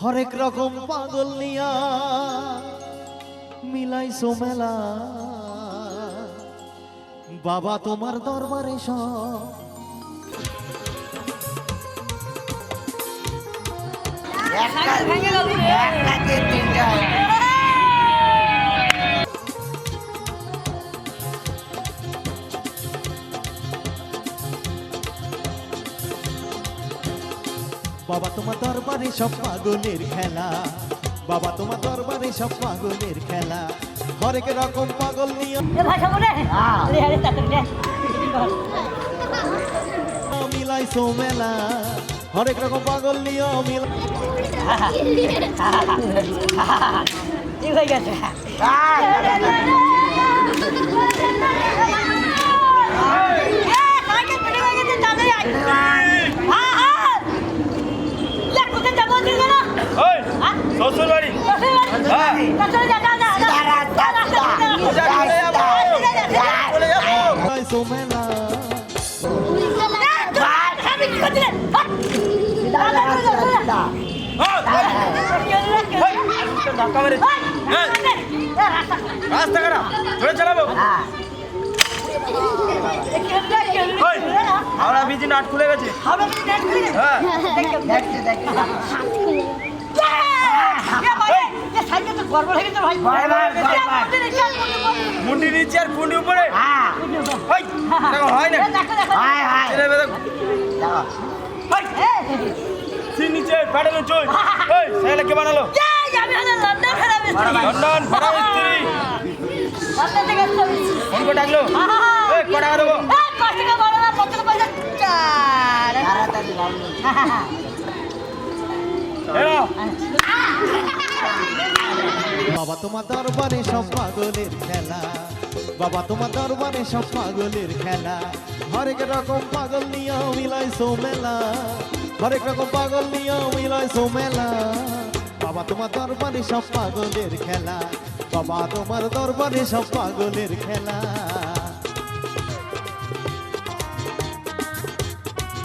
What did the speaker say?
হরেক রকম পাগল নিয়া মিলাইছো মেলা, বাবা তোমার দরবারে সব বাবা তোমার দরবারে সব পাগলের খেলা, বাবা তোমার দরবারে সব পাগলের খেলা, হরেক রকম পাগল নিয়ে মিলাইছো মেলা, হরেক রকম পাগল নিয়ে ঠিক হয়ে গেছে। শ্বশুর বাড়ি মিলাইছো মেলা, রাস্তা খারাপ ধরে চালাবো। হাওড়া ব্রিজ নাট খুলে গেছে। মুন্ডি নিচে আর কুন্ডি উপরে হয় না নিচে প্যাডেল চই সাইলে কে বানালো? লন্ডন ভাড়া মিস্ত্রি ফোন করে ডাকলো ক টাকা দেবো? বাবা তোমার দরবারে সব পাগলের খেলা, বাবা তোমার দরবারে সব পাগলের খেলা, হরেক রকম পাগল নিয়ে মিলাইছো মেলা, হরেক রকম পাগল নিয়ে মিলাইছো মেলা, বাবা তোমার দরবারে সব পাগলের খেলা, বাবা তোমার দরবারে সব পাগলের খেলা।